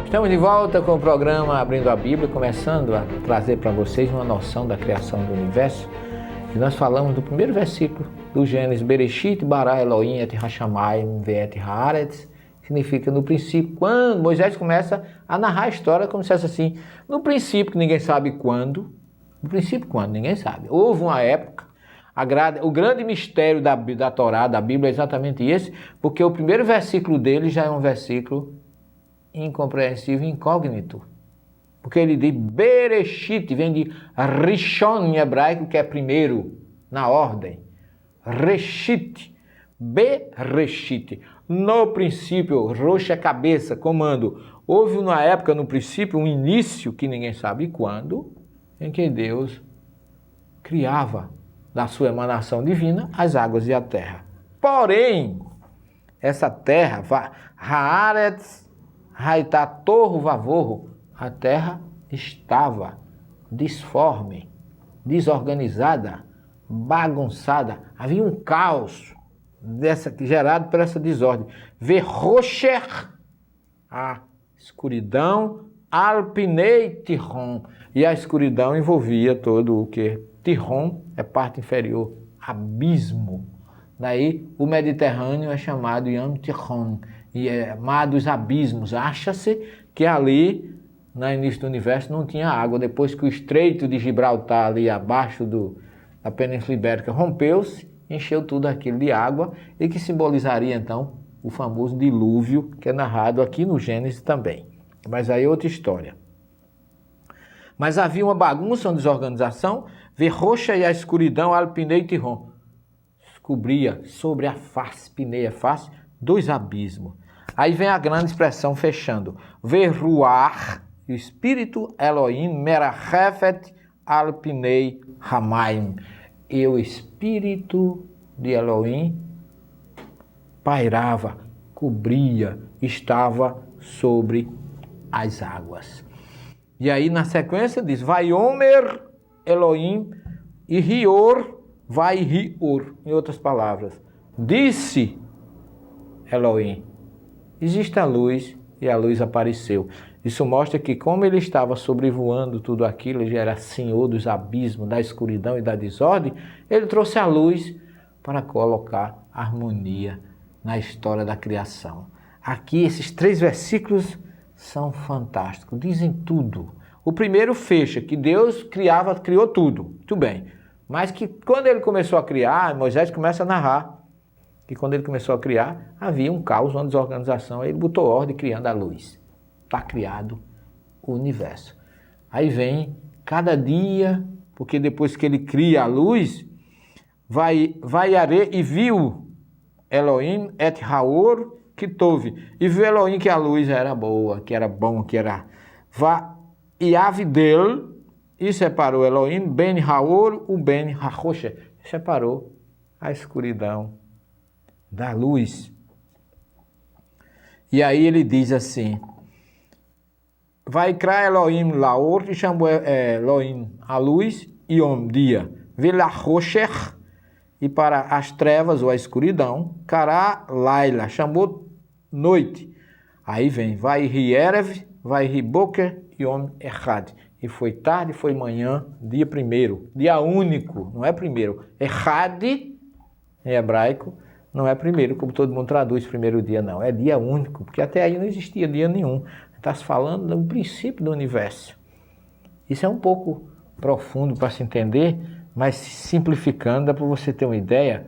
Estamos de volta com o programa Abrindo a Bíblia, começando a trazer para vocês uma noção da criação do universo. E nós falamos do primeiro versículo do Gênesis, Bereshit bara Elohim et hashamayim ve'et haaretz, significa no princípio, quando Moisés começa a narrar a história como se fosse assim, no princípio, que ninguém sabe quando, no princípio quando, ninguém sabe. Houve uma época, o grande mistério da Torá, da Bíblia é exatamente esse, porque o primeiro versículo dele já é um versículo incompreensível, incógnito. Porque ele diz Bereshit, vem de Rishon em hebraico, que é primeiro, na ordem. Reshit, Bereshit. No princípio, Rosh é cabeça, comando. Houve uma época, no princípio, um início, que ninguém sabe quando, em que Deus criava, da sua emanação divina, as águas e a terra. Porém, essa terra, Haaretz, Haitatorro Vavorro, a terra estava disforme, desorganizada, bagunçada. Havia um caos gerado por essa desordem. Verrocher, a escuridão, alpinei Tirron. E a escuridão envolvia todo o que? Tirron é parte inferior, abismo. Daí o Mediterrâneo é chamado Yam Tirron. E é mar dos abismos. Acha-se que ali, no início do universo, não tinha água. Depois que o Estreito de Gibraltar, ali abaixo da Península Ibérica, rompeu-se, encheu tudo aquilo de água, e que simbolizaria, então, o famoso dilúvio, que é narrado aqui no Gênesis também. Mas aí é outra história. Mas havia uma bagunça, uma desorganização, verrocha e a escuridão, alpinei Tirron. Cobria sobre a face, pineia, face, dois abismos. Aí vem a grande expressão fechando. Verruar, o espírito Elohim, merachefet alpinei hamaim. E o espírito de Elohim pairava, cobria, estava sobre as águas. E aí na sequência diz, Vaiomer Elohim e Rior, vai Rior. Em outras palavras, disse Elohim, existe a luz, e a luz apareceu. Isso mostra que como ele estava sobrevoando tudo aquilo, ele era senhor dos abismos, da escuridão e da desordem, ele trouxe a luz para colocar harmonia na história da criação. Aqui esses 3 versículos são fantásticos, dizem tudo. O primeiro fecha que Deus criou tudo, muito bem. Mas que quando ele começou a criar, Moisés começa a narrar, que quando ele começou a criar, havia um caos, uma desorganização, aí ele botou ordem criando a luz. Está criado o universo. Aí vem cada dia, porque depois que ele cria a luz, vai e viu Elohim et Haor que tove. E viu Elohim que a luz era boa, que era bom, que era... E avidel, e separou Elohim, ben Haor, o ben Hachoshe. Separou a escuridão da luz. E aí ele diz assim, vai criar Elohim laor, e chamou Elohim a luz, e dia, velachosher, e para as trevas ou a escuridão, kará laila, chamou noite. Aí vem, vai rierev, vai riboker, yom echad. E foi tarde, foi manhã, dia primeiro, dia único, não é primeiro. Echad, em hebraico, não é primeiro, como todo mundo traduz primeiro dia, não. É dia único, porque até aí não existia dia nenhum. Está se falando do princípio do universo. Isso é um pouco profundo para se entender, mas simplificando, dá para você ter uma ideia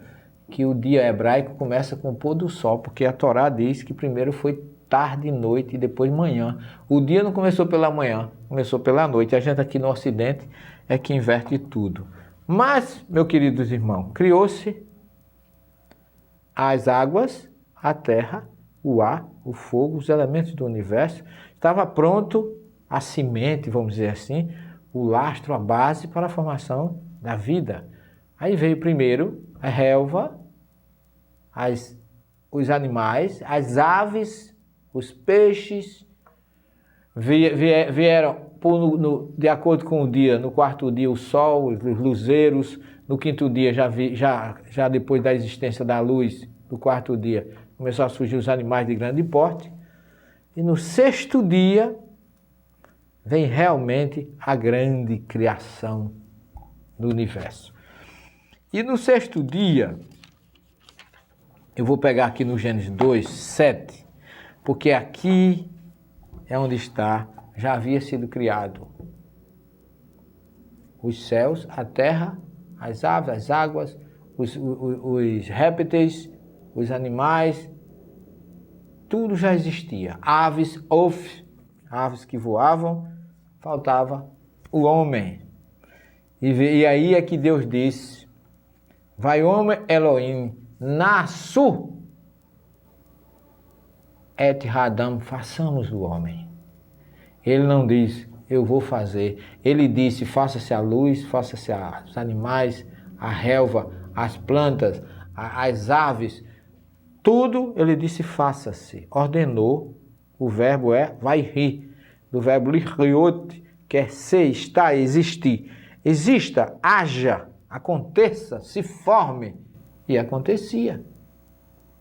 que o dia hebraico começa com o pôr do sol, porque a Torá diz que primeiro foi tarde e noite e depois manhã. O dia não começou pela manhã, começou pela noite. A gente aqui no Ocidente é que inverte tudo. Mas, meus queridos irmãos, criou-se as águas, a terra, o ar, o fogo, os elementos do universo. Estava pronto a semente, vamos dizer assim, o lastro, a base para a formação da vida. Aí veio primeiro a relva, os animais, as aves, os peixes, vieram de acordo com o dia, no quarto dia o sol, os luzeiros, No quinto dia, já depois da existência da luz, no quarto dia, começou a surgir os animais de grande porte. E no sexto dia, vem realmente a grande criação do universo. E no sexto dia, eu vou pegar aqui no Gênesis 2, 7, porque aqui é onde já havia sido criado os céus, a terra, as aves, as águas, os répteis, os animais, tudo já existia. Aves que voavam, faltava o homem. E aí é que Deus disse, vai homem Elohim, nasu et Hadam, façamos o homem. Ele não diz, eu vou fazer. Ele disse, faça-se a luz, faça-se os animais, a relva, as plantas, as aves, tudo, ele disse, faça-se. Ordenou, o verbo é vai rir, do verbo liriot, que é ser, estar, existir. Exista, haja, aconteça, se forme. E acontecia.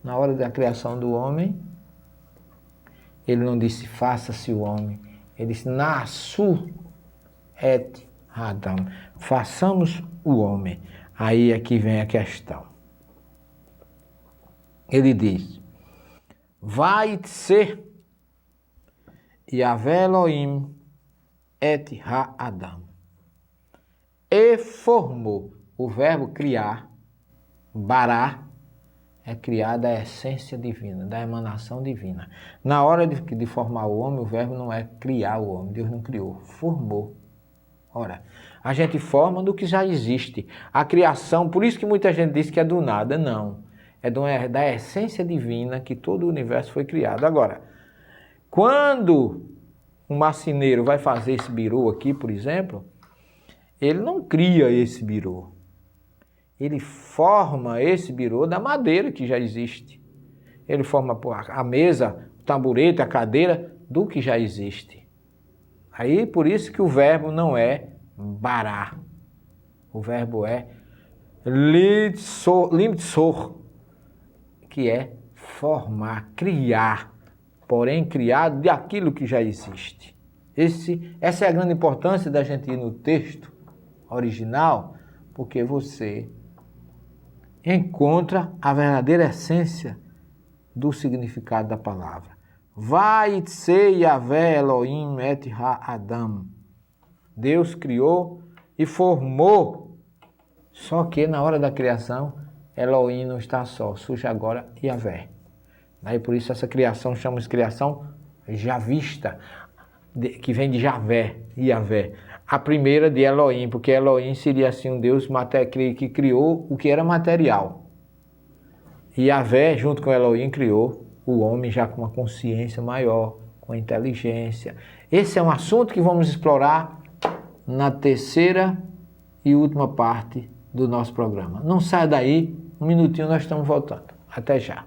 Na hora da criação do homem, ele não disse, faça-se o homem. Ele disse, nasu et Adam, façamos o homem. Aí é que vem a questão. Ele diz, vai ser Yahvé Elohim et ha-Adam. E formou, o verbo criar, bará, é criar da essência divina, da emanação divina. Na hora de formar o homem, o verbo não é criar o homem, Deus não criou, formou. Ora, a gente forma do que já existe. A criação, por isso que muita gente diz que é do nada, não. É da essência divina que todo o universo foi criado. Agora, quando um marceneiro vai fazer esse birô aqui, por exemplo, ele não cria esse birô. Ele forma esse birô da madeira que já existe. Ele forma a mesa, o tamborete, a cadeira do que já existe. Aí, por isso que o verbo não é bará. O verbo é limtsor, que é formar, criar. Porém, criado daquilo que já existe. Essa é a grande importância da gente ir no texto original, porque você encontra a verdadeira essência do significado da palavra. Vai ser Yahvé Elohim et ha-Adam. Deus criou e formou. Só que na hora da criação, Elohim não está só, surge agora Yahvé. Aí por isso essa criação chama-se criação javista, que vem de Javé, Yahvé. A primeira de Elohim, porque Elohim seria assim um Deus que criou o que era material. E Yahvé, junto com Elohim, criou o homem já com uma consciência maior, com inteligência. Esse é um assunto que vamos explorar na terceira e última parte do nosso programa. Não saia daí, um minutinho nós estamos voltando. Até já.